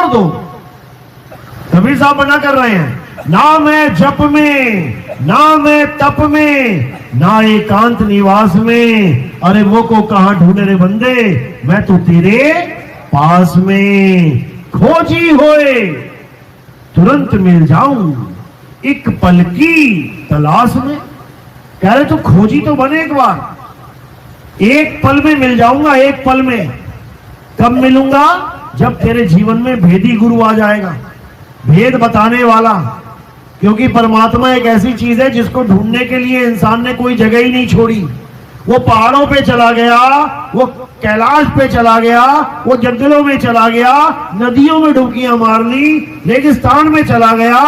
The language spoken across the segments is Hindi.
छोड़ दो। कबीर साहब मना कर रहे हैं, ना मैं जप में, ना मैं तप में, ना एकांत निवास में, अरे वो को कहां ढूंढे रे बंदे, मैं तो तेरे पास में। खोजी होए तुरंत मिल जाऊं, एक पल की तलाश में। कह रहे तू खोजी तो बने एक बार, एक पल में मिल जाऊंगा, एक पल में। कब मिलूंगा? जब तेरे जीवन में भेदी गुरु आ जाएगा, भेद बताने वाला। क्योंकि परमात्मा एक ऐसी चीज है जिसको ढूंढने के लिए इंसान ने कोई जगह ही नहीं छोड़ी। वो पहाड़ों पे चला गया, वो कैलाश पे चला गया, वो जंगलों में चला गया, नदियों में डुबकियां मार ली, रेगिस्तान में चला गया,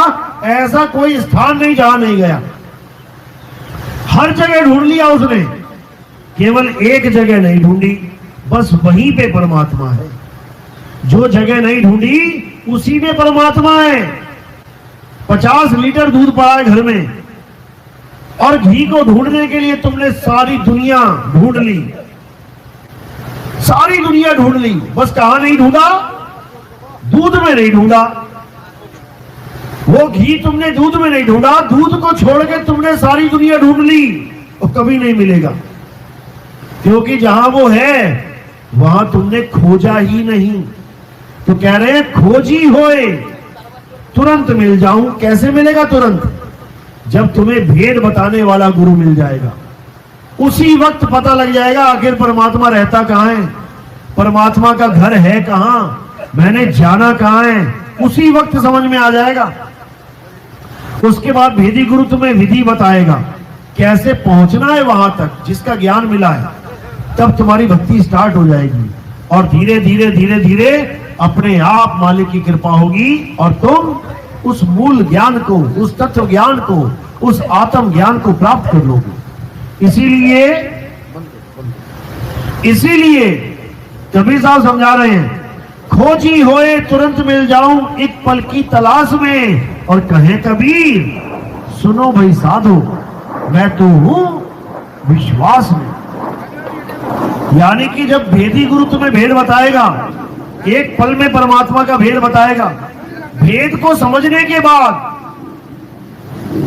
ऐसा कोई स्थान नहीं जहां नहीं गया। हर जगह ढूंढ लिया उसने, केवल एक जगह नहीं ढूंढी, बस वहीं पे परमात्मा है। जो जगह नहीं ढूंढी उसी में परमात्मा है। 50 लीटर दूध पड़ा है घर में, और घी को ढूंढने के लिए तुमने सारी दुनिया ढूंढ ली, सारी दुनिया ढूंढ ली, बस कहां नहीं ढूंढा? दूध में नहीं ढूंढा। वो घी तुमने दूध में नहीं ढूंढा, दूध को छोड़ के तुमने सारी दुनिया ढूंढ ली, और कभी नहीं मिलेगा। क्योंकि जहां वो है वहां तुमने खोजा ही नहीं। तो कह रहे हैं खोजी होए तुरंत मिल जाऊं। कैसे मिलेगा तुरंत? जब तुम्हें भेद बताने वाला गुरु मिल जाएगा, उसी वक्त पता लग जाएगा आखिर परमात्मा रहता कहां है, परमात्मा का घर है कहां, मैंने जाना कहां है, उसी वक्त समझ में आ जाएगा। उसके बाद भेदी गुरु तुम्हें विधि बताएगा कैसे पहुंचना है वहां तक जिसका ज्ञान मिला है। तब तुम्हारी भक्ति स्टार्ट हो जाएगी, और धीरे धीरे धीरे धीरे अपने आप मालिक की कृपा होगी, और तुम उस मूल ज्ञान को, उस तत्व ज्ञान को, उस आत्म ज्ञान को प्राप्त कर लोगे। इसीलिए कबीर साहब समझा रहे हैं, खोजी होए तुरंत मिल जाऊं, एक पल की तलाश में। और कहे कबीर सुनो भाई साधो, मैं तो हूं विश्वास में। यानी कि जब भेदी गुरु तुम्हें भेद बताएगा, एक पल में परमात्मा का भेद बताएगा, भेद को समझने के बाद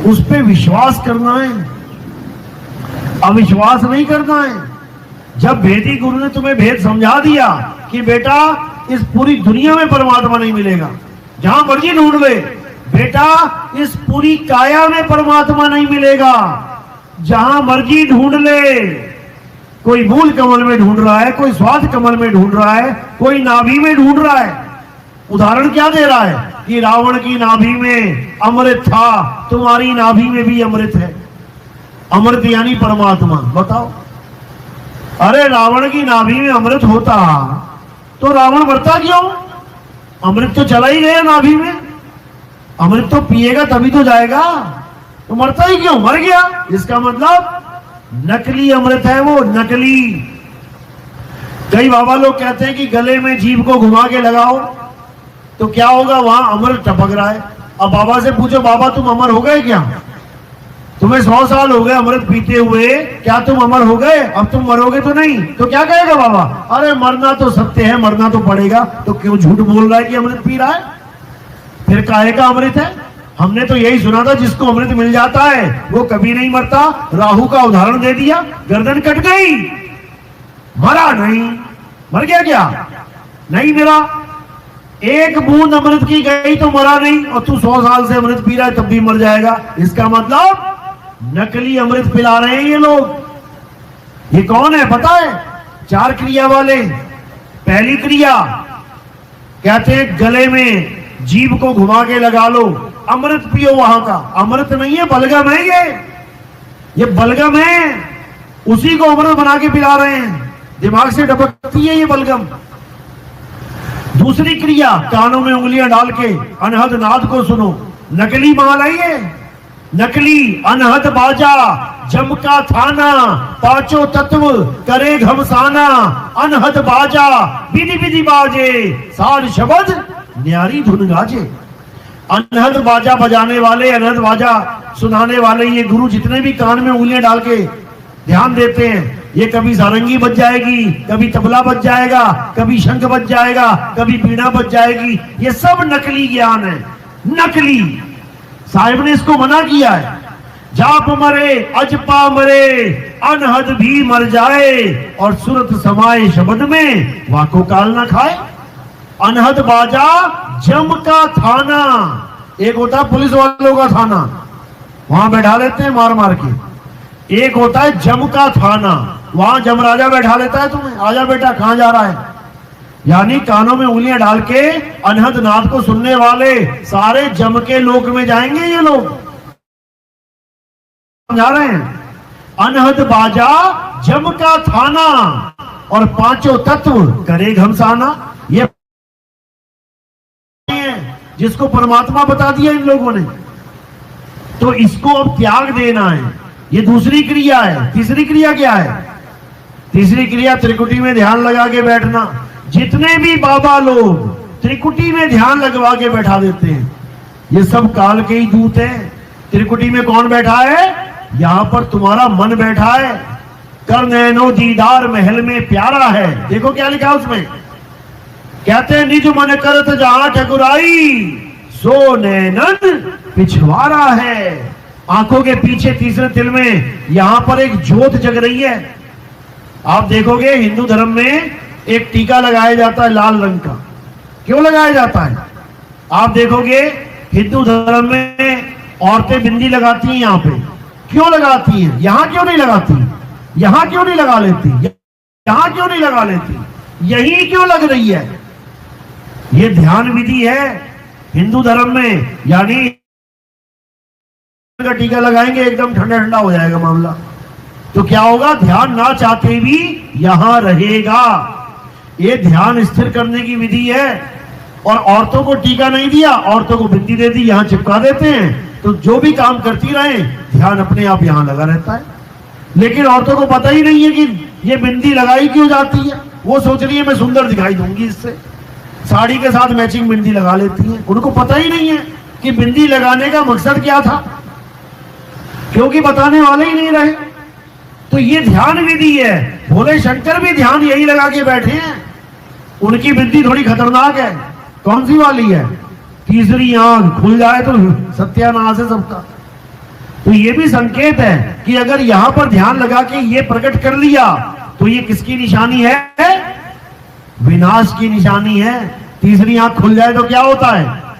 उस पे विश्वास करना है, अविश्वास नहीं करना है। जब भेदी गुरु ने तुम्हें भेद समझा दिया कि बेटा इस पूरी दुनिया में परमात्मा नहीं मिलेगा, जहां मर्जी ढूंढ ले, बेटा इस पूरी काया में परमात्मा नहीं मिलेगा, जहां मर्जी ढूंढ ले। कोई मूल कमल में ढूंढ रहा है, कोई स्वाद कमल में ढूंढ रहा है, कोई नाभि में ढूंढ रहा है। उदाहरण क्या दे रहा है कि रावण की नाभि में अमृत था, तुम्हारी नाभि में भी अमृत है। अमृत यानी परमात्मा। बताओ, अरे रावण की नाभि में अमृत होता तो रावण मरता क्यों? अमृत तो चला ही गया नाभि में, अमृत तो पिएगा तभी तो जाएगा, तो मरता ही क्यों? मर गया। इसका मतलब नकली अमृत है वो, नकली। कई बाबा लोग कहते हैं कि गले में जीभ को घुमा के लगाओ तो क्या होगा, वहां अमृत टपक रहा है। अब बाबा से पूछो, बाबा तुम अमर हो गए क्या? तुम्हें 100 साल हो गए अमृत पीते हुए, क्या तुम अमर हो गए? अब तुम मरोगे तो नहीं। तो क्या कहेगा बाबा? अरे मरना तो सत्य है, मरना तो पड़ेगा, तो क्यों झूठ बोल रहा है कि अमृत पी रहा है? फिर काहे का अमृत है? हमने तो यही सुना था जिसको अमृत मिल जाता है वो कभी नहीं मरता। राहु का उदाहरण दे दिया, गर्दन कट गई, मरा नहीं। मर गया क्या? नहीं मरा। एक बूंद अमृत की गई तो मरा नहीं, और तू 100 साल से अमृत पी रहा है तब भी मर जाएगा। इसका मतलब नकली अमृत पिला रहे हैं ये लोग। ये कौन है पता है? 4 क्रिया वाले। पहली क्रिया कहते हैं गले में जीभ को घुमा के लगा लो, अमृत पियो। वहां का अमृत नहीं है, बलगम है ये बलगम है, उसी को अमृत बना के पिला रहे हैं। दिमाग से टपकती है ये बलगम। दूसरी क्रिया, कानों में उंगलियां डाल के अनहद नाद को सुनो। नकली माल है ये, नकली अनहद बाजा, जम का थाना, पांचों तत्व करे घमसाना। अनहद बाजा विधि विधि बाजे, सार शब्द न्यारी धुन गाजे। अनहद बाजा बजाने वाले, अनहद बाजा सुनाने वाले ये गुरु जितने भी कान में उंगलियां डाल के ध्यान देते हैं, ये कभी सारंगी बज जाएगी, कभी तबला बज जाएगा, कभी शंख बज जाएगा, कभी बीड़ा बज जाएगी। ये सब नकली ज्ञान है, नकली। साहिब ने इसको मना किया है। जाप मरे अजपा मरे, अनहद भी मर जाए, और सुरत समाए शब्द में वाको काल ना खाए। अनहद बाजा जम का थाना, एक होता है पुलिस वालों का थाना, वहां बैठा लेते हैं मार मार के। एक होता है जम का थाना, वहां जमराजा बैठा लेता है तुम्हें, आजा बेटा कहां जा रहा है। यानी कानों में उंगलियां डाल के अनहद नाद को सुनने वाले सारे जम के लोक में जाएंगे। ये लोग समझा रहे हैं। अनहद बाजा जम का थाना, और पांचों तत्व करे घमसाना। ये जिसको परमात्मा बता दिया इन लोगों ने, तो इसको अब त्याग देना है। ये दूसरी क्रिया है। तीसरी क्रिया क्या है? तीसरी क्रिया त्रिकुटी में ध्यान लगा के बैठना। जितने भी बाबा लोग त्रिकुटी में ध्यान लगवा के बैठा देते हैं, ये सब काल के ही दूत हैं। त्रिकुटी में कौन बैठा है? यहां पर तुम्हारा मन बैठा है। कर नैनो दीदार महल में प्यारा है। देखो क्या लिखा उसमें, कहते हैं निज मन करत जहां ठकुराई, सो नैनन पिछवाड़ा है। आंखों के पीछे तीसरे तिल में यहां पर एक ज्योत जग रही है। आप देखोगे हिंदू धर्म में एक टीका लगाया जाता है लाल रंग का। क्यों लगाया जाता है? आप देखोगे हिंदू धर्म में औरतें बिंदी लगाती हैं यहां पे। क्यों लगाती हैं? यहां क्यों नहीं लगाती? यहां क्यों नहीं लगा लेती? यहां क्यों नहीं लगा लेती? यही क्यों लग रही है? ये ध्यान विधि है हिंदू धर्म में। यानी का टीका लगाएंगे एकदम ठंडा ठंडा हो जाएगा मामला। तो क्या होगा? ध्यान ना चाहते भी यहां रहेगा। ये ध्यान स्थिर करने की विधि है। और औरतों को टीका नहीं दिया, औरतों को बिंदी दे दी, यहां चिपका देते हैं। तो जो भी काम करती रहे ध्यान अपने आप यहां लगा रहता है। लेकिन औरतों को पता ही नहीं है कि ये बिंदी लगाई क्यों जाती है। वो सोच रही है मैं सुंदर दिखाई दूंगी इससे, साड़ी के साथ मैचिंग बिंदी लगा लेती हैं। उनको पता ही नहीं है कि बिंदी लगाने का मकसद क्या था, क्योंकि बताने वाले ही नहीं रहे। तो ये ध्यान विधि है। भोले शंकर भी ध्यान यही लगा के बैठे हैं। उनकी बिंदी थोड़ी खतरनाक है। कौन सी वाली है? तीसरी आंख खुल जाए तो सत्यानाश है सबका। तो ये भी संकेत है कि अगर यहां पर ध्यान लगा के ये प्रकट कर लिया तो ये किसकी निशानी है? विनाश की निशानी है। तीसरी आंख खुल जाए तो क्या होता है?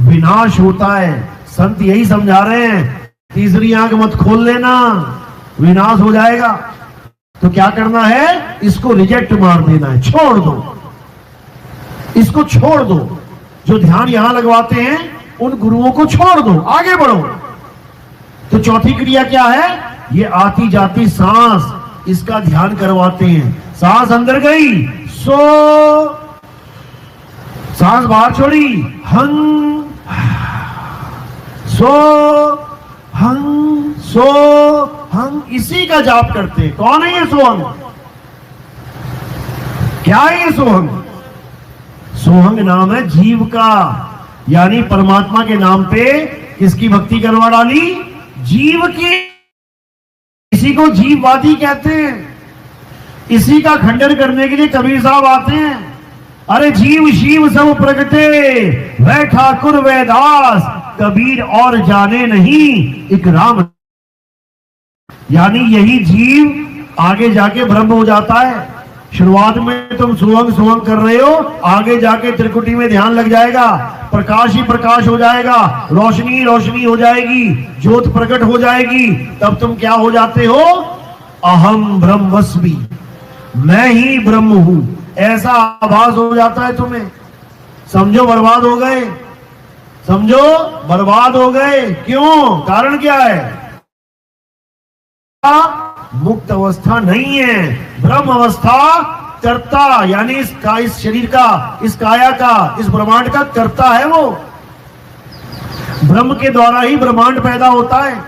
विनाश होता है। संत यही समझा रहे हैं, तीसरी आंख मत खोल लेना, विनाश हो जाएगा। तो क्या करना है? इसको रिजेक्ट मार देना है, छोड़ दो, इसको छोड़ दो। जो ध्यान यहां लगवाते हैं उन गुरुओं को छोड़ दो, आगे बढ़ो। तो चौथी क्रिया क्या है? ये आती जाती सांस, इसका ध्यान करवाते हैं। सांस अंदर गई, सो, सांस बाहर छोड़ी, हंग, सो, हंग, सो, हंग, इसी का जाप करते हैं। कौन है ये सोहंग? क्या है ये सोहंग? सोहंग नाम है जीव का। यानी परमात्मा के नाम पे किसकी भक्ति करवा डाली? जीव की। इसी को जीववादी कहते हैं। इसी का खंडन करने के लिए कबीर साहब आते हैं। अरे जीव शिव सब प्रगटे, वह ठाकुर वह दास, कबीर और जाने नहीं एक राम। यानी यही जीव आगे जाके ब्रह्म हो जाता है। शुरुआत में तुम सोहंग सोहंग कर रहे हो, आगे जाके त्रिकुटी में ध्यान लग जाएगा, प्रकाश ही प्रकाश हो जाएगा, रोशनी ही रोशनी हो जाएगी, ज्योत प्रकट हो जाएगी। तब तुम क्या हो जाते हो? अहम ब्रह्मस्मि, मैं ही ब्रह्म हूं, ऐसा आभास हो जाता है तुम्हें। समझो बर्बाद हो गए, समझो बर्बाद हो गए। क्यों? कारण क्या है? मुक्त अवस्था नहीं है, ब्रह्म अवस्था। कर्ता यानी इस शरीर का, इस काया का, इस ब्रह्मांड का कर्ता है वो। ब्रह्म के द्वारा ही ब्रह्मांड पैदा होता है।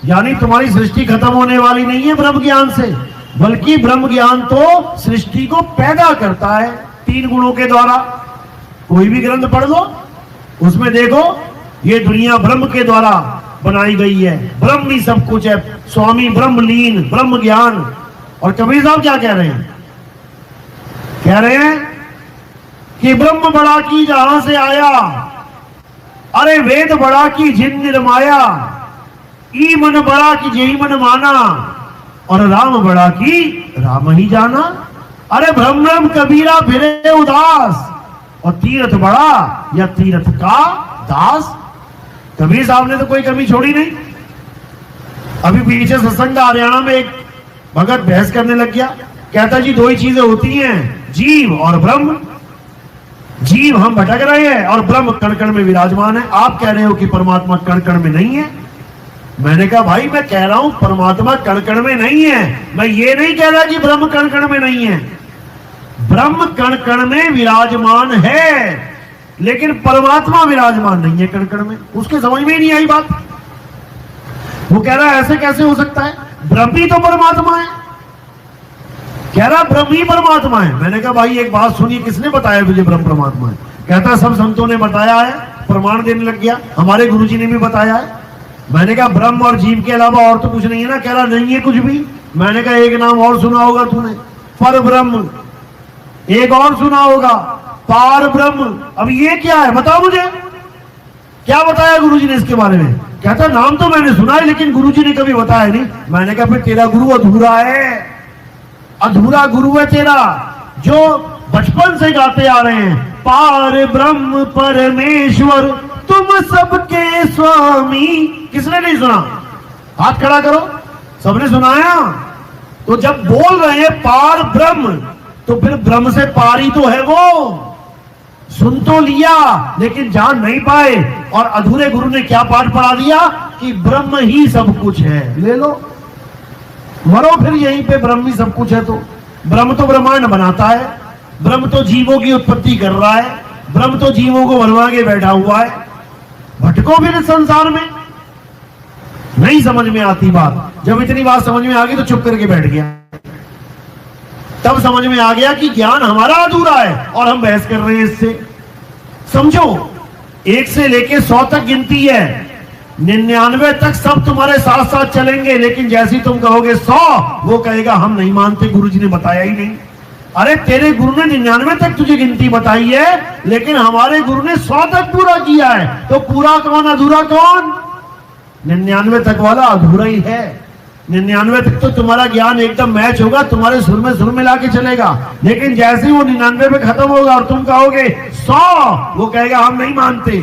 यानी तुम्हारी सृष्टि खत्म होने वाली नहीं है ब्रह्म ज्ञान से, बल्कि ब्रह्म ज्ञान तो सृष्टि को पैदा करता है 3 गुणों के द्वारा। कोई भी ग्रंथ पढ़ लो, उसमें देखो ये दुनिया ब्रह्म के द्वारा बनाई गई है। ब्रह्म ही सब कुछ है। स्वामी ब्रह्मलीन, ब्रह्म ज्ञान। और कबीर साहब क्या कह रहे हैं? कह रहे हैं कि ब्रह्म बड़ा की जहां से आया, अरे वेद बड़ा की जिन निर्माया, ई मन बड़ा की जेही मन माना, और राम बड़ा की राम ही जाना। अरे भ्रम भ्रम कबीरा फिरे उदास, और तीर्थ बड़ा या तीर्थ का दास। कबीर साहब ने तो कोई कमी छोड़ी नहीं। अभी पीछे सत्संग हरियाणा में एक भगत बहस करने लग गया, कहता जी दो ही चीजें होती हैं, जीव और ब्रह्म। जीव हम भटक रहे हैं और ब्रह्म कण कण में विराजमान है। आप कह रहे हो कि परमात्मा कण कण में नहीं है। मैंने कहा भाई मैं कह रहा हूं परमात्मा कण कण में नहीं है, मैं ये नहीं कह रहा कि ब्रह्म कण कण में नहीं है। ब्रह्म कण कण में विराजमान है, लेकिन परमात्मा विराजमान नहीं है कण कण में। उसके समझ में ही नहीं आई बात। वो कह रहा है ऐसे कैसे हो सकता है, ब्रह्म ही तो परमात्मा है। कह रहा ब्रह्म ही परमात्मा है। मैंने कहा भाई एक बात सुनिए, किसने बताया तुझे ब्रह्म परमात्मा है? कहता सब संतों ने बताया है, प्रमाण देने लग गया, हमारे गुरुजी ने भी बताया है। मैंने कहा ब्रह्म और जीव के अलावा और तो कुछ नहीं है ना? कह रहा नहीं है कुछ भी। मैंने कहा एक नाम और सुना होगा तूने, पर ब्रह्म। एक और सुना होगा, पार ब्रह्म। अब ये क्या है बताओ मुझे, क्या बताया गुरुजी ने इसके बारे में? कहता नाम तो मैंने सुना है लेकिन गुरुजी ने कभी बताया नहीं। मैंने कहा फिर तेरा गुरु अधूरा है, अधूरा गुरु है तेरा, जो बचपन से गाते आ रहे हैं, पार ब्रह्म परमेश्वर तुम सबके स्वामी। किसने नहीं सुना? हाथ खड़ा करो, सबने सुनाया। तो जब बोल रहे हैं पार ब्रह्म, तो फिर ब्रह्म से पार ही तो है वो। सुन तो लिया लेकिन जान नहीं पाए, और अधूरे गुरु ने क्या पाठ पढ़ा दिया कि ब्रह्म ही सब कुछ है। ले लो, मरो फिर यहीं पे, ब्रह्म ही सब कुछ है। तो ब्रह्म तो ब्रह्मांड बनाता है, ब्रह्म तो जीवों की उत्पत्ति कर रहा है, ब्रह्म तो जीवों को बनवा के बैठा हुआ है। भटको फिर इस संसार में। नहीं समझ में आती बात। जब इतनी बात समझ में आ गई तो चुप करके बैठ गया। तब समझ में आ गया कि ज्ञान हमारा अधूरा है और हम बहस कर रहे हैं इससे। समझो, 1 से लेके 100 तक गिनती है, 99 तक सब तुम्हारे साथ साथ चलेंगे, लेकिन जैसी तुम कहोगे 100, वो कहेगा हम नहीं मानते, गुरुजी ने बताया ही नहीं। अरे तेरे गुरु ने 99 तक तुझे गिनती बताई है, लेकिन हमारे गुरु ने 100 तक पूरा किया है। तो पूरा कौन, अधूरा कौन? 99 तक वाला अधूरा ही है। 99 तक तो तुम्हारा ज्ञान एकदम मैच होगा, तुम्हारे सुर में सुर मिला के चलेगा, लेकिन जैसे ही वो 99 पे खत्म होगा और तुम कहोगे 100, वो कहेगा हम नहीं मानते।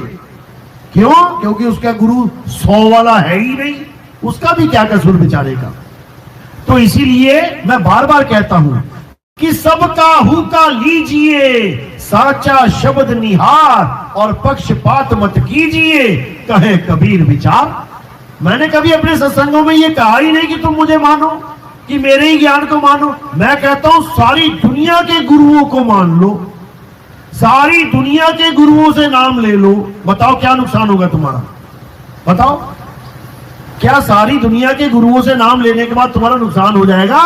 क्यों? क्योंकि उसका गुरु 100 वाला है ही नहीं, उसका भी क्या कसूर बेचारे का। तो इसीलिए मैं बार बार कहता हूं कि सबका हुक्का लीजिए, साचा शब्द निहार, और पक्षपात मत कीजिए, कहे कबीर विचार। मैंने कभी अपने सत्संगों में ये कहा ही नहीं कि तुम मुझे मानो, कि मेरे ही ज्ञान को मानो। मैं कहता हूं सारी दुनिया के गुरुओं को मान लो, सारी दुनिया के गुरुओं से नाम ले लो। बताओ क्या नुकसान होगा तुम्हारा? बताओ, क्या सारी दुनिया के गुरुओं से नाम लेने के बाद तुम्हारा नुकसान हो जाएगा?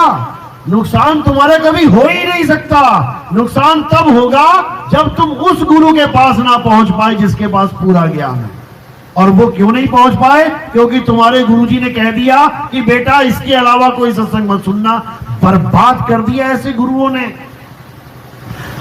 नुकसान तुम्हारा कभी हो ही नहीं सकता। नुकसान तब होगा जब तुम उस गुरु के पास ना पहुंच पाए जिसके पास पूरा ज्ञान है। और वो क्यों नहीं पहुंच पाए? क्योंकि तुम्हारे गुरुजी ने कह दिया कि बेटा इसके अलावा कोई सत्संग मत सुनना। बर्बाद कर दिया ऐसे गुरुओं ने।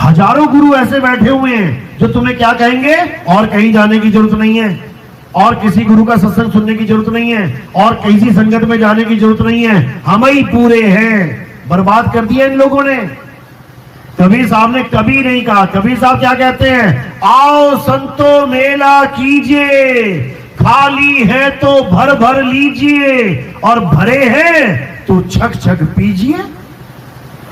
हजारों गुरु ऐसे बैठे हुए हैं जो तुम्हें क्या कहेंगे, और कहीं जाने की जरूरत नहीं है, और किसी गुरु का सत्संग सुनने की जरूरत नहीं है, और किसी संगत में जाने की जरूरत नहीं है, हम ही पूरे हैं। बर्बाद कर दिया इन लोगों ने। कबीर साहब ने कभी नहीं कहा। कबीर साहब क्या कहते हैं? आओ संतो मेला कीजिए, खाली है तो भर भर लीजिए, और भरे हैं तो छक छक पीजिए।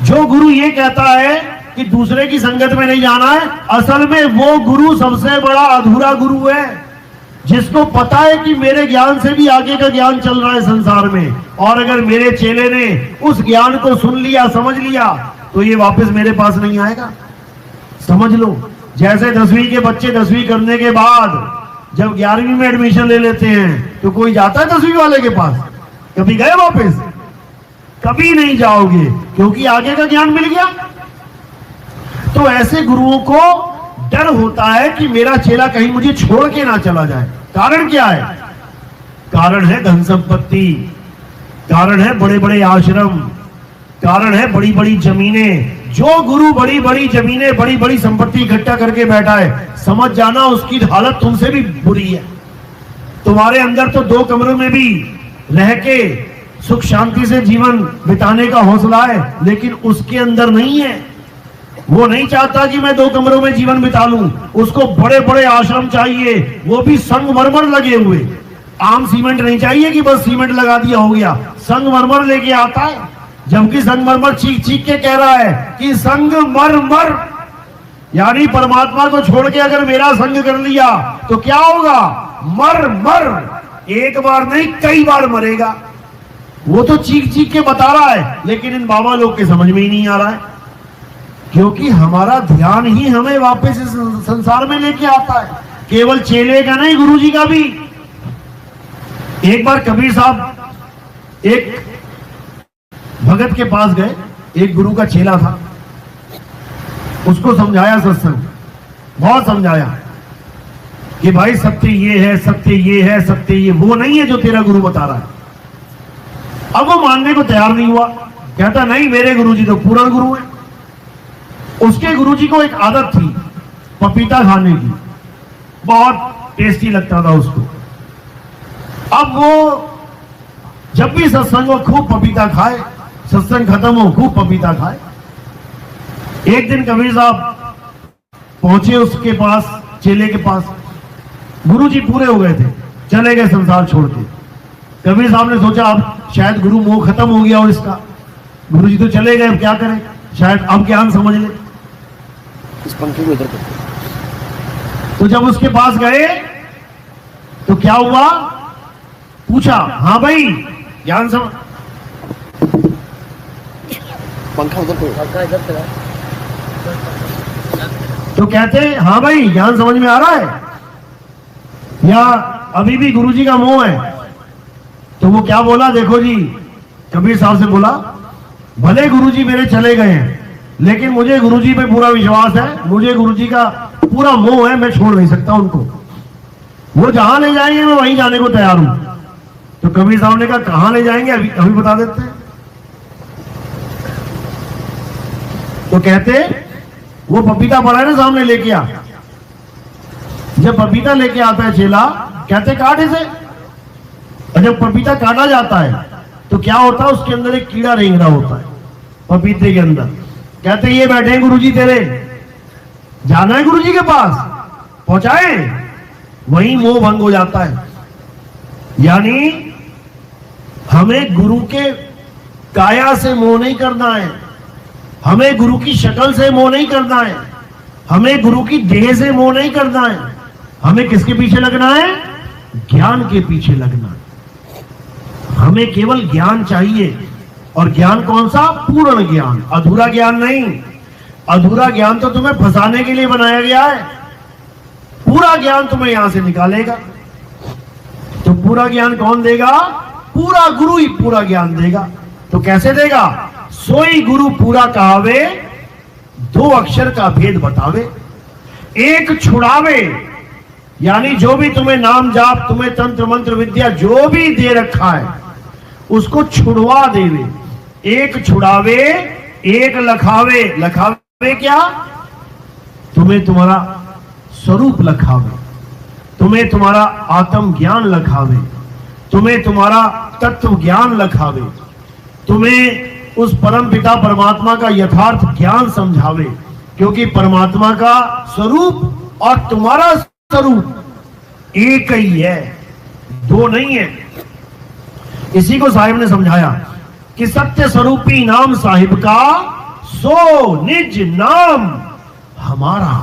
जो गुरु ये कहता है कि दूसरे की संगत में नहीं जाना है, असल में वो गुरु सबसे बड़ा अधूरा गुरु है, जिसको पता है कि मेरे ज्ञान से भी आगे का ज्ञान चल रहा है संसार में, और अगर मेरे चेले ने उस ज्ञान को सुन लिया, समझ लिया, तो ये वापस मेरे पास नहीं आएगा। समझ लो, जैसे 10वीं के बच्चे 10वीं करने के बाद जब 11वीं में एडमिशन ले लेते हैं, तो कोई जाता है 10वीं वाले के पास? कभी गए वापस? कभी नहीं जाओगे, क्योंकि आगे का ज्ञान मिल गया। तो ऐसे गुरुओं को डर होता है कि मेरा चेला कहीं मुझे छोड़ के ना चला जाए। कारण क्या है? कारण है धन संपत्ति, कारण है बड़े बड़े आश्रम, कारण है बड़ी बड़ी जमीनें। जो गुरु बड़ी बड़ी जमीनें, बड़ी बड़ी संपत्ति इकट्ठा करके बैठा है, समझ जाना उसकी हालत तुमसे भी बुरी है। तुम्हारे अंदर तो 2 कमरों में भी रह के सुख शांति से जीवन बिताने का हौसला है, लेकिन उसके अंदर नहीं है। वो नहीं चाहता कि मैं 2 कमरों में जीवन बिता लूं, उसको बड़े बड़े आश्रम चाहिए, वो भी संगमरमर लगे हुए। आम सीमेंट नहीं चाहिए कि बस सीमेंट लगा दिया हो गया, संगमरमर लेके आता है। जबकि संगमरमर चीख चीख के कह रहा है कि संगमरमर, यानी परमात्मा को छोड़ के अगर मेरा संग कर लिया तो क्या होगा? मर मर, एक बार नहीं कई बार मरेगा। वो तो चीख चीख के बता रहा है, लेकिन इन बाबा लोग के समझ में ही नहीं आ रहा है, क्योंकि हमारा ध्यान ही हमें वापस इस संसार में लेके आता है। केवल चेले का नहीं, गुरु जी का भी। एक बार कबीर साहब एक भगत के पास गए, एक गुरु का चेला था, उसको समझाया सत्संग, बहुत समझाया कि भाई सत्य ये है, सत्य ये है, सत्य ये वो नहीं है जो तेरा गुरु बता रहा है। अब वो मानने को तैयार नहीं हुआ, कहता नहीं मेरे गुरुजी तो पूर्ण गुरु है। उसके गुरुजी को एक आदत थी पपीता खाने की, बहुत टेस्टी लगता था उसको। अब वो जब भी सत्संग हो खूब पपीता खाए, सत्संग खत्म हो खूब पपीता खाए। एक दिन कबीर साहब पहुंचे उसके पास, चेले के पास। गुरुजी पूरे हो गए थे, चले गए संसार छोड़ के। कबीर साहब ने सोचा अब शायद गुरु मोह खत्म हो गया और इसका, गुरुजी तो चले गए, अब क्या करें, शायद अब ज्ञान समझ ले। इस पंखे को इधर कर। तो जब उसके पास गए तो क्या हुआ, पूछा हाँ भाई ज्ञान समझ, पंखा उधर करो। तो कहते हाँ भाई ज्ञान समझ में आ रहा है या अभी भी गुरुजी का मोह है? तो वो क्या बोला, देखो जी, कबीर साहब से बोला भले गुरुजी मेरे चले गए हैं, लेकिन मुझे गुरुजी पे पूरा विश्वास है, मुझे गुरुजी का पूरा मोह है, मैं छोड़ नहीं सकता उनको। वो जहां ले जाएंगे मैं वहीं जाने को तैयार हूं। तो कबीर साहब ने कहा कहां ले जाएंगे, अभी अभी बता देते हैं। तो कहते वो पपीता पड़ा है ना सामने, लेके आ। जब पपीता लेके आता है चेला, कहते काट इसे। और जब पपीता काटा जाता है तो क्या होता है, उसके अंदर एक कीड़ा रेंगना होता है पपीते के अंदर। कहते ये बैठे हैं गुरुजी तेरे, जाना है गुरुजी के पास, पहुंचाए, वहीं मोह भंग हो जाता है। यानी हमें गुरु के काया से मोह नहीं करना है, हमें गुरु की शक्ल से मोह नहीं करना है, हमें गुरु की देह से मोह नहीं करना है। हमें किसके पीछे लगना है? ज्ञान के पीछे लगना है। हमें केवल ज्ञान चाहिए, और ज्ञान कौन सा? पूर्ण ज्ञान, अधूरा ज्ञान नहीं। अधूरा ज्ञान तो तुम्हें फंसाने के लिए बनाया गया है, पूरा ज्ञान तुम्हें यहां से निकालेगा। तो पूरा ज्ञान कौन देगा? पूरा गुरु ही पूरा ज्ञान देगा। तो कैसे देगा? सोई गुरु पूरा कहावे, 2 अक्षर का भेद बतावे, एक छुड़ावे। यानी जो भी तुम्हें नाम जाप, तुम्हें तंत्र मंत्र विद्या जो भी दे रखा है, उसको छुड़वा देवे। एक छुड़ावे, एक लखावे। लखावे क्या? तुम्हें तुम्हारा स्वरूप लखावे, तुम्हें तुम्हारा आत्म ज्ञान लखावे, तुम्हें तुम्हारा तत्व ज्ञान लखावे, तुम्हें उस परम पिता परमात्मा का यथार्थ ज्ञान समझावे। क्योंकि परमात्मा का स्वरूप और तुम्हारा स्वरूप एक ही है, 2 नहीं है। इसी को साहिब ने समझाया कि सत्य स्वरूपी नाम साहिब का, सो निज नाम हमारा।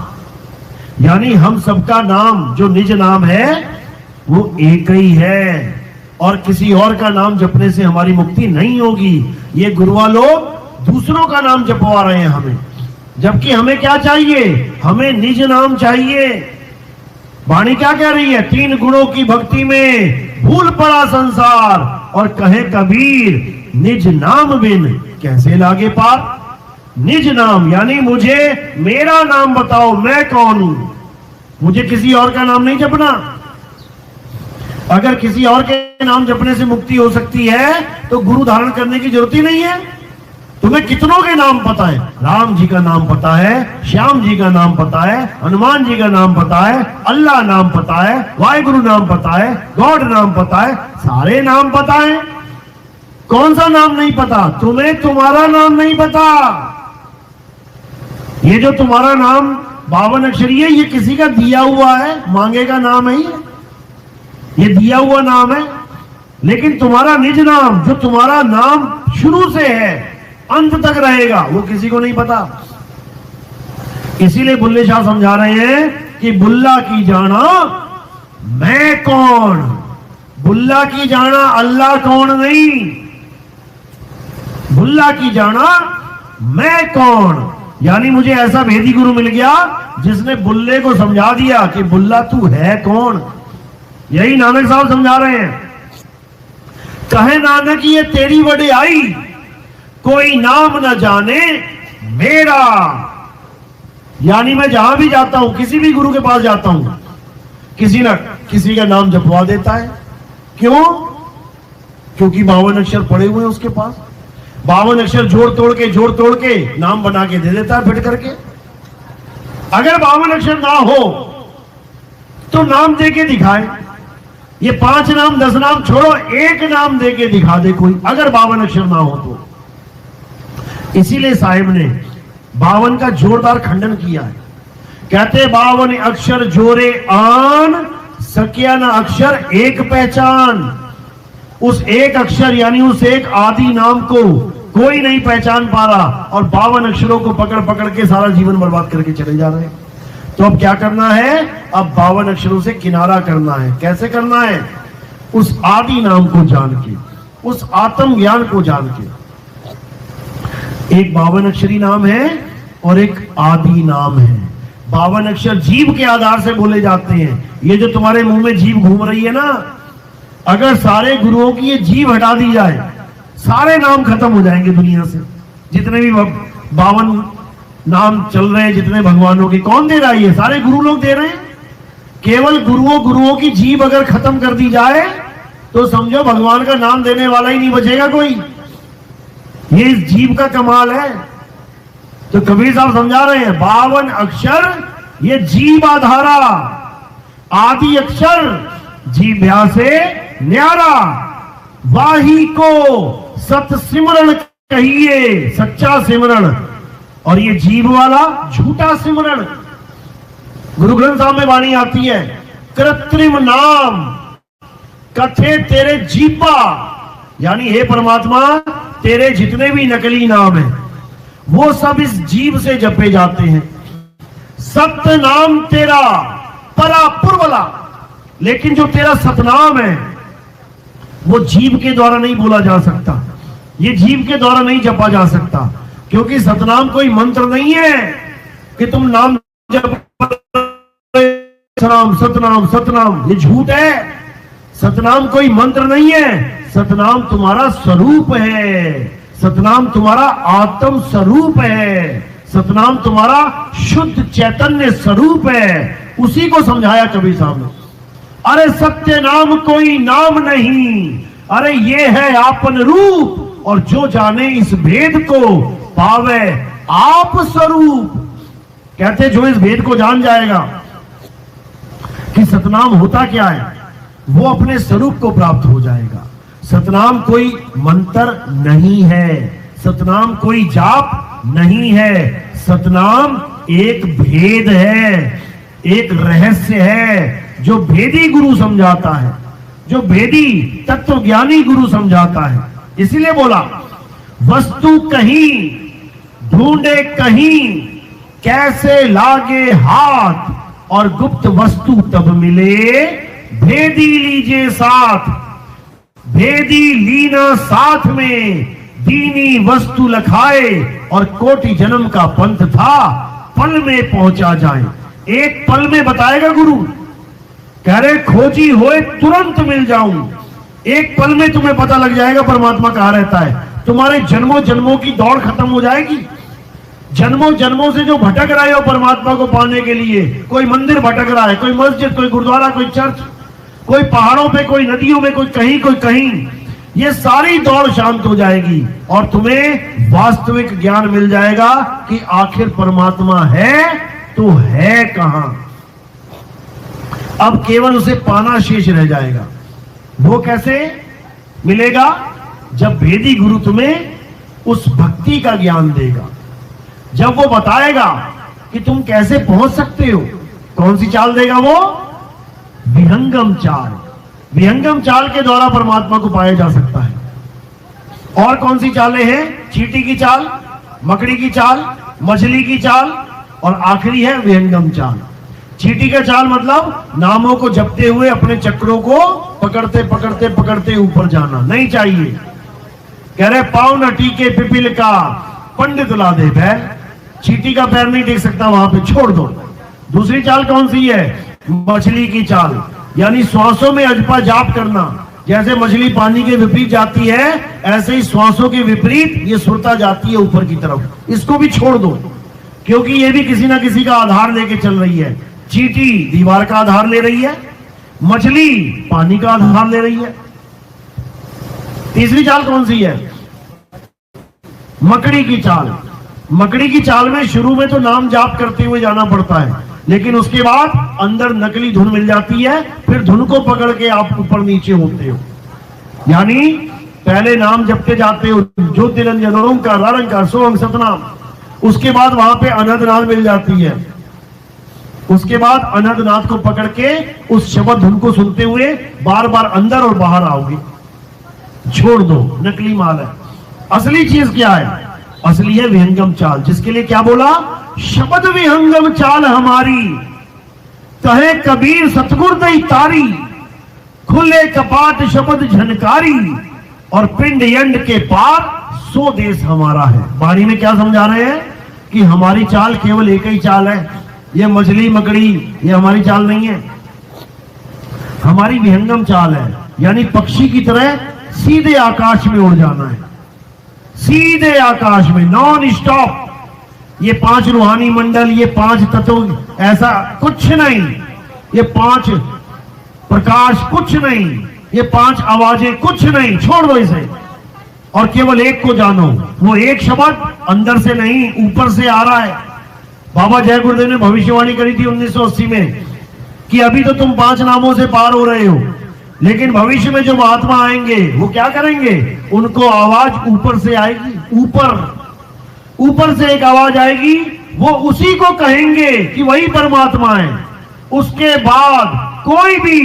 यानी हम सबका नाम जो निज नाम है वो एक ही है, और किसी और का नाम जपने से हमारी मुक्ति नहीं होगी। ये गुरुआ लोग दूसरों का नाम जपवा रहे हैं हमें, जबकि हमें क्या चाहिए? हमें निज नाम चाहिए। वाणी क्या कह रही है? 3 गुणों की भक्ति में भूल पड़ा संसार, और कहे कबीर निज नाम बिन कैसे लागे पार। निज नाम यानी मुझे मेरा नाम बताओ, मैं कौन हूं। मुझे किसी और का नाम नहीं जपना। अगर किसी और के नाम जपने से मुक्ति हो सकती है तो गुरु धारण करने की जरूरत ही नहीं है। तुम्हें कितनों के नाम पता है? राम जी का नाम पता है, श्याम जी का नाम पता है, हनुमान जी का नाम पता है, अल्लाह नाम पता है, वाहिगुरु नाम पता है, गॉड नाम पता है, सारे नाम पता है। कौन सा नाम नहीं पता? तुम्हें तुम्हारा नाम नहीं पता। ये जो तुम्हारा नाम 52 अक्षरी है, ये किसी का दिया हुआ है, मांगे का नाम है ये दिया हुआ नाम है। लेकिन तुम्हारा निज नाम, जो तुम्हारा नाम शुरू से है अंत तक रहेगा, वो किसी को नहीं पता। इसीलिए बुल्ले शाह समझा रहे हैं कि बुल्ला की जाना मैं कौन, बुल्ला की जाना अल्लाह कौन नहीं, बुल्ला की जाना मैं कौन। यानी मुझे ऐसा भेदी गुरु मिल गया जिसने बुल्ले को समझा दिया कि बुल्ला तू है कौन। यही नानक साहब समझा रहे हैं। कहे नानक ये तेरी वडियाई, कोई नाम न जाने मेरा। यानी मैं जहां भी जाता हूं, किसी भी गुरु के पास जाता हूं, किसी न किसी का नाम जपवा देता है। क्यों? क्योंकि 52 अक्षर पड़े हुए हैं उसके पास। 52 अक्षर जोड़ तोड़ के नाम बना के दे देता है फिट करके। अगर 52 अक्षर ना हो तो नाम दे के दिखाए। ये 5 नाम 10 नाम छोड़ो, एक नाम दे के दिखा दे कोई, अगर 52 अक्षर ना हो तो। इसीलिए साहिब ने 52 का जोरदार खंडन किया है। कहते 52 अक्षर जोरे आन, सकिया न अक्षर एक पहचान। उस एक अक्षर यानी उस एक आदि नाम को कोई नहीं पहचान पा रहा, और 52 अक्षरों को पकड़ पकड़ के सारा जीवन बर्बाद करके चले जा रहे हैं। तो अब क्या करना है? अब 52 अक्षरों से किनारा करना है। कैसे करना है? उस आदि नाम को जान के, उस आत्म ज्ञान को जान के। एक 52 अक्षरी नाम है और एक आदि नाम है। 52 अक्षर जीभ के आधार से बोले जाते हैं। ये जो तुम्हारे मुंह में जीभ घूम रही है ना, अगर सारे गुरुओं की ये जीभ हटा दी जाए, सारे नाम खत्म हो जाएंगे दुनिया से। जितने भी 52 नाम चल रहे हैं, जितने भगवानों के, कौन दे रहा है? ये सारे गुरु लोग दे रहे हैं। केवल गुरुओं की जीभ अगर खत्म कर दी जाए तो समझो भगवान का नाम देने वाला ही नहीं बचेगा कोई। ये इस जीभ का कमाल है। तो कबीर साहब समझा रहे हैं 52 अक्षर ये जीभ आधारा, आदि अक्षर जीभ्या से न्यारा, वाही को सत सिमरण कहिए, सच्चा सिमरण, और ये जीभ वाला झूठा सिमरण। गुरु ग्रंथ साहब में वाणी आती है, कृत्रिम नाम कथे तेरे जीपा। यानी हे परमात्मा, तेरे जितने भी नकली नाम हैं वो सब इस जीभ से जपे जाते हैं। सत्य नाम तेरा परा पुरवला, लेकिन जो तेरा सतनाम है वो जीभ के द्वारा नहीं बोला जा सकता, ये जीभ के द्वारा नहीं जपा जा सकता। क्योंकि सतनाम कोई मंत्र नहीं है कि तुम नाम जप सतनाम सतनाम सतनाम, ये झूठ है। सतनाम कोई मंत्र नहीं है, सतनाम तुम्हारा स्वरूप है, सतनाम तुम्हारा आत्म स्वरूप है, सतनाम तुम्हारा शुद्ध चैतन्य स्वरूप है। उसी को समझाया कबीर साहब ने। अरे सत्य नाम कोई नाम नहीं, अरे ये है आपन रूप, और जो जाने इस भेद को पावे आप स्वरूप। कहते जो इस भेद को जान जाएगा कि सतनाम होता क्या है, वो अपने स्वरूप को प्राप्त हो जाएगा। सतनाम कोई मंत्र नहीं है, सतनाम कोई जाप नहीं है, सतनाम एक भेद है, एक रहस्य है जो भेदी गुरु समझाता है, जो भेदी तत्वज्ञानी गुरु समझाता है। इसीलिए बोला वस्तु कहीं ढूंढे कहीं, कैसे लागे हाथ, और गुप्त वस्तु तब मिले भेदी लीजिए साथ। भेदी लीना साथ में, दीनी वस्तु लखाए, और कोटि जन्म का पंथ था पल में पहुंचा जाए। एक पल में बताएगा गुरु, कह रहे खोजी होए तुरंत मिल जाऊं। एक पल में तुम्हें पता लग जाएगा परमात्मा कहां रहता है। तुम्हारे जन्मों जन्मों की दौड़ खत्म हो जाएगी। जन्मों जन्मों से जो भटक रहे हो परमात्मा को पाने के लिए, कोई मंदिर भटक रहा है, कोई मस्जिद, कोई गुरुद्वारा, कोई चर्च, कोई पहाड़ों पे, कोई नदियों में, कोई कहीं, ये सारी दौड़ शांत हो जाएगी और तुम्हें वास्तविक ज्ञान मिल जाएगा कि आखिर परमात्मा है तो है कहां। अब केवल उसे पाना शेष रह जाएगा। वो कैसे मिलेगा? जब भेदी गुरु तुम्हें उस भक्ति का ज्ञान देगा, जब वो बताएगा कि तुम कैसे पहुंच सकते हो। कौन सी चाल देगा वो? विहंगम चाल। विहंगम चाल के द्वारा परमात्मा को पाया जा सकता है। और कौन सी चालें हैं? चींटी की चाल, मकड़ी की चाल, मछली की चाल और आखिरी है विहंगम चाल। चींटी का चाल मतलब नामों को जपते हुए अपने चक्रों को पकड़ते पकड़ते पकड़ते ऊपर जाना नहीं चाहिए। कह रहे पाँव न टीके पिपील का पंडित ला दे बैल। चींटी का पैर नहीं टेक सकता, वहां पे छोड़ दो। दूसरी चाल कौन सी है? मछली की चाल, यानी श्वासों में अजपा जाप करना। जैसे मछली पानी के विपरीत जाती है, ऐसे ही श्वासों के विपरीत ये सुरता जाती है ऊपर की तरफ। इसको भी छोड़ दो, क्योंकि ये भी किसी ना किसी का आधार लेके चल रही है। चींटी दीवार का आधार ले रही है, मछली पानी का आधार ले रही है। तीसरी चाल कौन सी है? मकड़ी की चाल। मकड़ी की चाल में शुरू में तो नाम जाप करते हुए जाना पड़ता है, लेकिन उसके बाद अंदर नकली धुन मिल जाती है, फिर धुन को पकड़ के आप ऊपर नीचे होते हो। यानी पहले नाम जपते जाते हो, ज्योतिरंजन ओंकार निरंकार सोहम सतनाम। उसके बाद वहां पे अनंतनाद मिल जाती है। उसके बाद अनंतनाद को पकड़ के उस शब्द धुन को सुनते हुए बार बार अंदर और बाहर आओगे। छोड़ दो, नकली माल है। असली चीज क्या है? असली है विहंगम चाल, जिसके लिए क्या बोला? शब्द विहंगम चाल हमारी, कहे कबीर सतगुर दई तारी, खुले कपाट शब्द झनकारी, और पिंड यंड के पार सो देश हमारा है। बाणी में क्या समझा रहे हैं? कि हमारी चाल केवल एक ही चाल है। ये मछली मकड़ी ये हमारी चाल नहीं है, हमारी विहंगम चाल है। यानी पक्षी की तरह सीधे आकाश में उड़ जाना है, सीधे आकाश में, नॉन स्टॉप। ये 5 रूहानी मंडल, ये 5 तत्व, ऐसा कुछ नहीं। ये 5 प्रकाश कुछ नहीं, ये 5 आवाजें कुछ नहीं। छोड़ दो इसे और केवल एक को जानो। वो एक शब्द अंदर से नहीं, ऊपर से आ रहा है। बाबा जय गुरुदेव ने भविष्यवाणी करी थी 1980 में कि अभी तो तुम 5 नामों से पार हो रहे हो, लेकिन भविष्य में जो महात्मा आएंगे वो क्या करेंगे? उनको आवाज ऊपर से आएगी, ऊपर से एक आवाज आएगी, वो उसी को कहेंगे कि वही परमात्मा है। उसके बाद कोई भी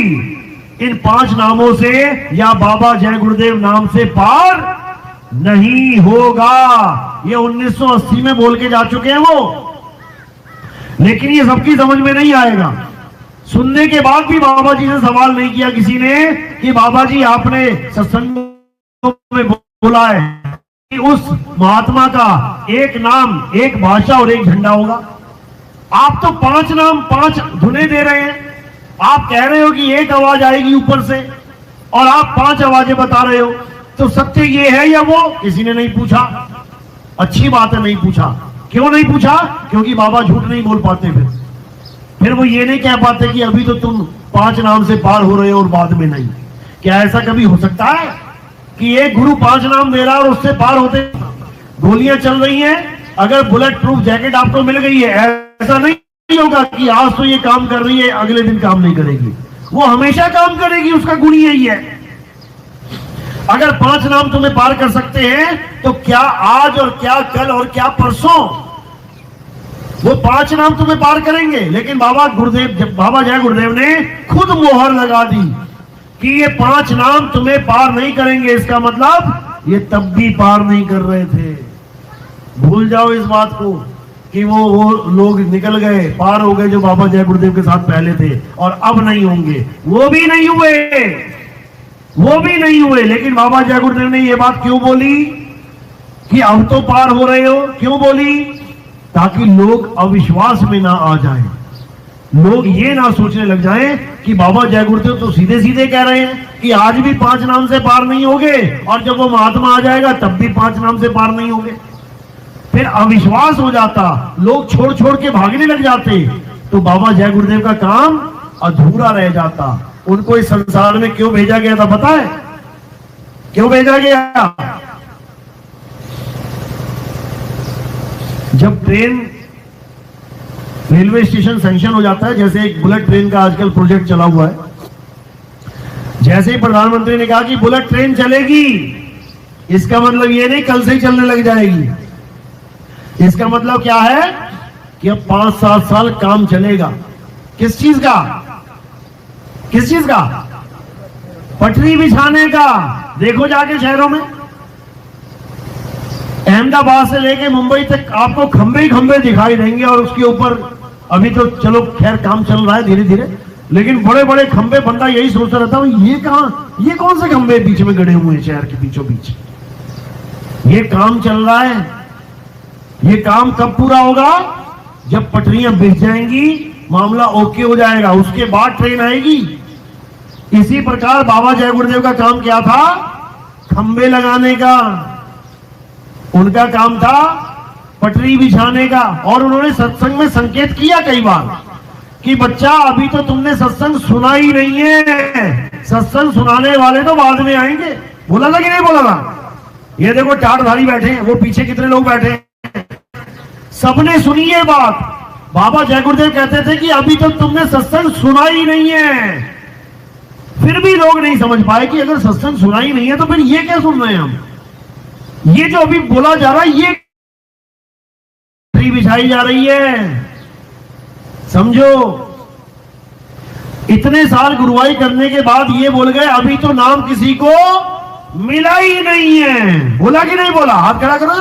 इन 5 नामों से या बाबा जय गुरुदेव नाम से पार नहीं होगा। ये 1980 में बोल के जा चुके हैं वो, लेकिन ये सबकी समझ में नहीं आएगा। सुनने के बाद भी बाबा जी से सवाल नहीं किया किसी ने कि बाबा जी आपने सत्संग में बोला है कि उस महात्मा का एक नाम, एक भाषा और एक झंडा होगा। आप तो 5 नाम 5 धुनें दे रहे हैं। आप कह रहे हो कि एक आवाज आएगी ऊपर से और आप 5 आवाजें बता रहे हो। तो सत्य ये है या वो? किसी ने नहीं पूछा। अच्छी बात है, नहीं पूछा। क्यों नहीं पूछा? क्योंकि बाबा झूठ नहीं बोल पाते। फिर वो ये नहीं कह पाते कि अभी तो तुम 5 नाम से पार हो रहे हो और बाद में नहीं। क्या ऐसा कभी हो सकता है कि एक गुरु 5 नाम दे रहा है और उससे पार होते? गोलियां चल रही हैं, अगर बुलेट प्रूफ जैकेट आपको मिल गई है, ऐसा नहीं होगा कि आज तो ये काम कर रही है अगले दिन काम नहीं करेगी। वो हमेशा काम करेगी, उसका गुण यही है। अगर 5 नाम तुम्हें पार कर सकते हैं तो क्या आज और क्या कल और क्या परसों वो 5 नाम तुम्हें पार करेंगे। लेकिन बाबा जय गुरुदेव ने खुद मोहर लगा दी कि ये 5 नाम तुम्हें पार नहीं करेंगे। इसका मतलब ये तब भी पार नहीं कर रहे थे। भूल जाओ इस बात को कि वो लोग निकल गए, पार हो गए जो बाबा जय गुरुदेव के साथ पहले थे, और अब नहीं होंगे। वो भी नहीं हुए। लेकिन बाबा जय गुरुदेव ने ये बात क्यों बोली कि अब तो पार हो रहे हो? क्यों बोली? ताकि लोग अविश्वास में ना आ जाएं, लोग ये ना सोचने लग जाएं कि बाबा जय गुरुदेव तो सीधे सीधे कह रहे हैं कि आज भी 5 नाम से पार नहीं होगे, और जब वो महात्मा आ जाएगा तब भी 5 नाम से पार नहीं होंगे। फिर अविश्वास हो जाता, लोग छोड़ छोड़ के भागने लग जाते, तो बाबा जय गुरुदेव का काम अधूरा रह जाता। उनको इस संसार में क्यों भेजा गया था पता है? क्यों भेजा गया? जब ट्रेन रेलवे स्टेशन सैंक्शन हो जाता है, जैसे एक बुलेट ट्रेन का आजकल प्रोजेक्ट चला हुआ है, जैसे ही प्रधानमंत्री ने कहा कि बुलेट ट्रेन चलेगी, इसका मतलब ये नहीं कल से ही चलने लग जाएगी। इसका मतलब क्या है कि अब 5-7 साल काम चलेगा। किस चीज का? किस चीज का? पटरी बिछाने का। देखो जाके शहरों में, अहमदाबाद से लेके मुंबई तक आपको खंबे ही खंबे दिखाई देंगे, और उसके ऊपर अभी तो चलो खैर काम चल रहा है धीरे धीरे, लेकिन बड़े बड़े खंबे। बंदा यही सोचता रहता हूं, ये कहां, ये कौन से खंबे बीच में गड़े हुए हैं शहर के बीचों बीच? ये काम चल रहा है। ये काम कब पूरा होगा? जब पटरियां बिछ जाएंगी, मामला ओके हो जाएगा, उसके बाद ट्रेन आएगी। इसी प्रकार बाबा जय गुरुदेव का काम क्या था? खंबे लगाने का। उनका काम था पटरी बिछाने का। और उन्होंने सत्संग में संकेत किया कई बार कि बच्चा अभी तो तुमने सत्संग सुना ही नहीं है, सत्संग सुनाने वाले तो बाद में आएंगे। बोला था कि नहीं बोला था? ये देखो टाटधारी बैठे हैं, वो पीछे कितने लोग बैठे हैं, सबने सुनी ये बात। बाबा जय गुरुदेव कहते थे कि अभी तो तुमने सत्संग सुना ही नहीं है। फिर भी लोग नहीं समझ पाए कि अगर सत्संग सुना ही नहीं है तो फिर ये क्या सुन रहे हैं हम? ये जो अभी बोला जा रहा है, ये पटरी बिछाई जा रही है। समझो, इतने साल गुरुवाई करने के बाद ये बोल गए अभी तो नाम किसी को मिला ही नहीं है। बोला कि नहीं बोला? हाथ खड़ा करो।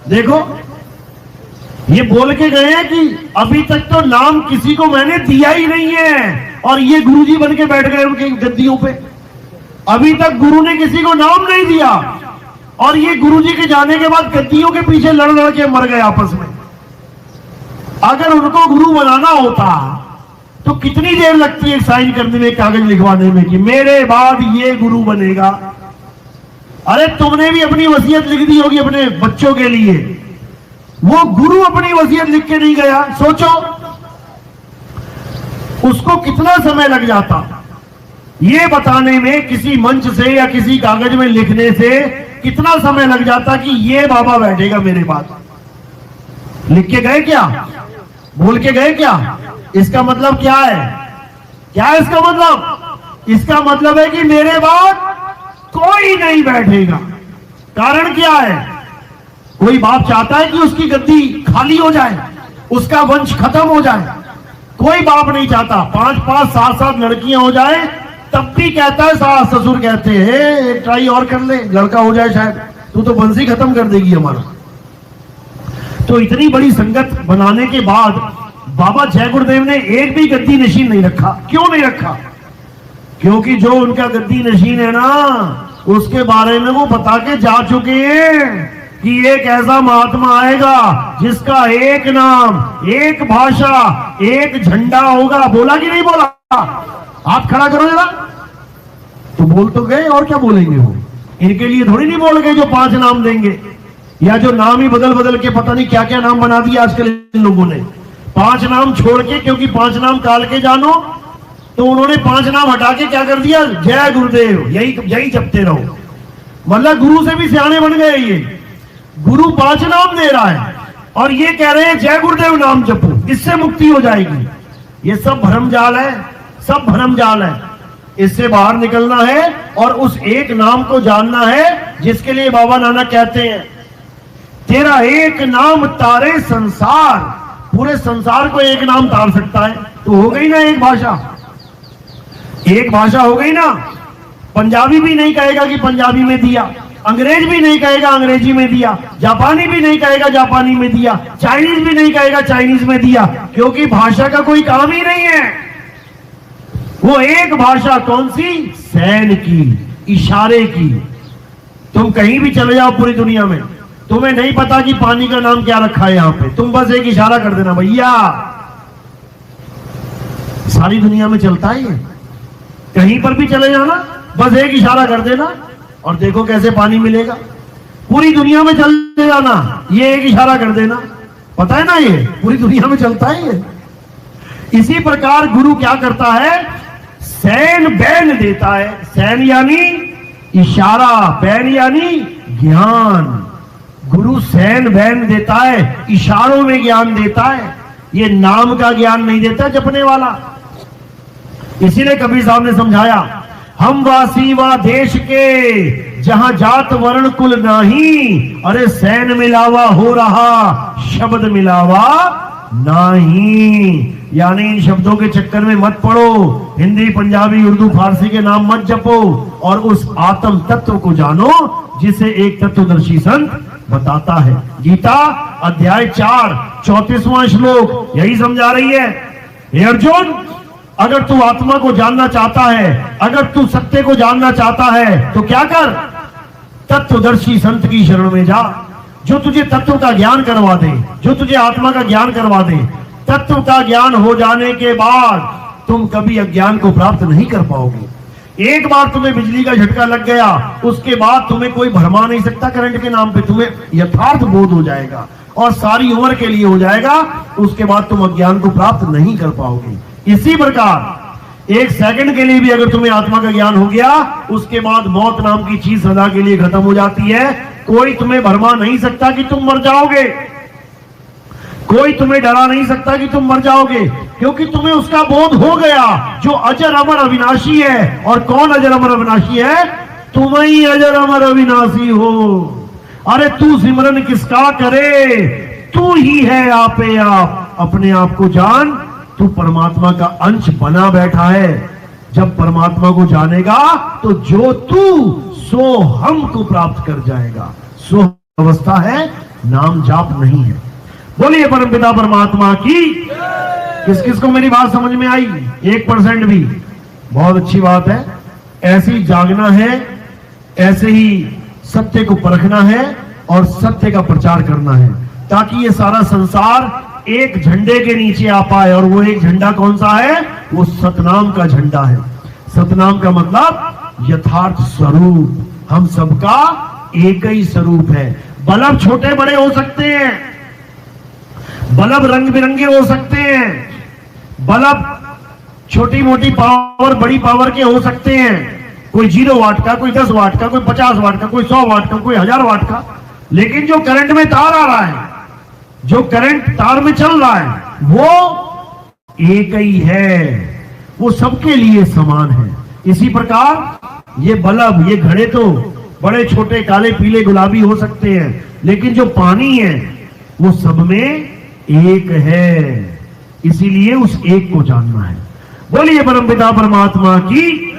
देखो, ये बोल के गए हैं कि अभी तक तो नाम किसी को मैंने दिया ही नहीं है, और ये गुरुजी बन के बैठ गए उनके गद्दियों पे। अभी तक गुरु ने किसी को नाम नहीं दिया, और ये गुरुजी के जाने के बाद गद्दियों के पीछे लड़ लड़ के मर गए आपस में। अगर उनको गुरु बनाना होता तो कितनी देर लगती है साइन करने में, कागज लिखवाने में कि मेरे बाद ये गुरु बनेगा। अरे तुमने भी अपनी वसीयत लिख दी होगी अपने बच्चों के लिए, वो गुरु अपनी वसीयत लिख के नहीं गया। सोचो उसको कितना समय लग जाता ये बताने में, किसी मंच से या किसी कागज में लिखने से कितना समय लग जाता कि ये बाबा बैठेगा मेरे बाद। लिख के गए क्या? बोल के गए क्या? इसका मतलब क्या है? क्या है इसका मतलब? इसका मतलब है कि मेरे बाद कोई नहीं बैठेगा। कारण क्या है? कोई बाप चाहता है कि उसकी गद्दी खाली हो जाए, उसका वंश खत्म हो जाए? कोई बाप नहीं चाहता। 5-5, 7-7 लड़कियां हो जाए तब भी कहता है, सास ससुर कहते हैं एक ट्राई और कर ले, लड़का हो जाए शायद, तू तो वंश ही खत्म कर देगी हमारा। तो इतनी बड़ी संगत बनाने के बाद बाबा जय गुरुदेव ने एक भी गद्दी नशीन नहीं रखा। क्यों नहीं रखा? क्योंकि जो उनका गद्दी नशीन है ना, उसके बारे में वो बता के जा चुके हैं कि एक ऐसा महात्मा आएगा जिसका एक नाम, एक भाषा, एक झंडा होगा। बोला कि नहीं बोला? हाथ खड़ा करो जरा। तो बोल तो गए, और क्या बोलेंगे वो? इनके लिए थोड़ी नहीं बोल गए जो 5 नाम देंगे, या जो नाम ही बदल बदल के पता नहीं क्या क्या नाम बना दिया आजकल इन लोगों ने। 5 नाम छोड़ के, क्योंकि 5 नाम काल के जानो, तो उन्होंने 5 नाम हटा के क्या कर दिया? जय गुरुदेव, यही जपते रहो। मतलब गुरु से भी सियाने बन गए ये। गुरु 5 नाम दे रहा है और ये कह रहे हैं जय गुरुदेव नाम जपो, इससे मुक्ति हो जाएगी। ये सब भ्रमजाल है, सब भ्रमजाल है। इससे बाहर निकलना है और उस एक नाम को जानना है जिसके लिए बाबा नानक कहते हैं तेरा एक नाम तारे संसार। पूरे संसार को एक नाम तार सकता है। तो हो गई ना एक भाषा, एक भाषा हो गई ना। पंजाबी भी नहीं कहेगा कि पंजाबी में दिया, अंग्रेज भी नहीं कहेगा अंग्रेजी में दिया, जापानी भी नहीं कहेगा जापानी में दिया, चाइनीज भी नहीं कहेगा चाइनीज में दिया, क्योंकि भाषा का कोई काम ही नहीं है। वो एक भाषा कौन सी? सैन की, इशारे की। तुम कहीं भी चले जाओ पूरी दुनिया में, तुम्हें नहीं पता कि पानी का नाम क्या रखा है यहां पे, तुम बस एक इशारा कर देना भैया। सारी दुनिया में चलता है ये। कहीं पर भी चले जाना, बस एक इशारा कर देना और देखो कैसे पानी मिलेगा। पूरी दुनिया में चले जाना, ये एक इशारा कर देना। पता है ना, ये पूरी दुनिया में चलता है ये। इसी प्रकार गुरु क्या करता है? सैन बैन देता है। सैन यानी इशारा, बैन यानी ज्ञान। गुरु सैन बैन देता है, इशारों में ज्ञान देता है, ये नाम का ज्ञान नहीं देता जपने वाला। इसीलिए कबीर साहब ने समझाया, हम वासी वा देश के जहां जात वर्ण कुल नाही, अरे सैन मिलावा हो रहा शब्द मिलावा नहीं। यानी इन शब्दों के चक्कर में मत पड़ो, हिंदी पंजाबी उर्दू फारसी के नाम मत जपो, और उस आत्म तत्व को जानो जिसे एक तत्वदर्शी संत बताता है। गीता अध्याय 4 34वां श्लोक यही समझा रही है। हे अर्जुन, अगर तू आत्मा को जानना चाहता है, अगर तू सत्य को जानना चाहता है, तो क्या कर, तत्वदर्शी संत की शरण में जा, जो तुझे तत्व का ज्ञान करवा दे, जो तुझे आत्मा का ज्ञान करवा दे। तत्व का ज्ञान हो जाने के बाद तुम कभी अज्ञान को प्राप्त नहीं कर पाओगे। एक बार तुम्हें बिजली का झटका लग गया, उसके बाद तुम्हें कोई भरमा नहीं सकता करंट के नाम पे, तुम्हें यथार्थ बोध हो जाएगा और सारी उम्र के लिए हो जाएगा। उसके बाद तुम अज्ञान को प्राप्त नहीं कर पाओगे। इसी प्रकार एक सेकंड के लिए भी अगर तुम्हें आत्मा का ज्ञान हो गया, उसके बाद मौत नाम की चीज सदा के लिए खत्म हो जाती है। कोई तुम्हें भरमा नहीं सकता कि तुम मर जाओगे, कोई तुम्हें डरा नहीं सकता कि तुम मर जाओगे, क्योंकि तुम्हें उसका बोध हो गया जो अजर अमर अविनाशी है। और कौन अजर अमर अविनाशी है? तुम ही अजर अमर अविनाशी हो। अरे तू सिमरन किसका करे, तू ही है आपे आप। अपने आप को जान, तू परमात्मा का अंश बना बैठा है। जब परमात्मा को जानेगा तो जो तू सो हम को प्राप्त कर जाएगा। सो अवस्था है, नाम जाप नहीं है। बोलिए परमपिता परमात्मा की। किस किस को मेरी बात समझ में आई? 1% भी। बहुत अच्छी बात है। ऐसे ही जागना है, ऐसे ही सत्य को परखना है और सत्य का प्रचार करना है, ताकि ये सारा संसार एक झंडे के नीचे आ पाए। और वो एक झंडा कौन सा है? वो सतनाम का झंडा है। सतनाम का मतलब यथार्थ स्वरूप। हम सबका एक ही स्वरूप है। बल्ब छोटे बड़े हो सकते हैं, बल्ब रंग बिरंगे हो सकते हैं, बल्ब छोटी मोटी पावर बड़ी पावर के हो सकते हैं। कोई 0 वाट का, कोई 10 वाट का, कोई 50 वाट का, कोई 100 वाट का, कोई 1000 वाट का। लेकिन जो करंट में तार आ रहा है, जो करंट तार में चल रहा है, वो एक ही है, वो सबके लिए समान है। इसी प्रकार ये बल्ब, ये घड़े तो बड़े छोटे काले पीले गुलाबी हो सकते हैं, लेकिन जो पानी है वो सब में एक है। इसीलिए उस एक को जानना है। बोलिए परमपिता परमात्मा की।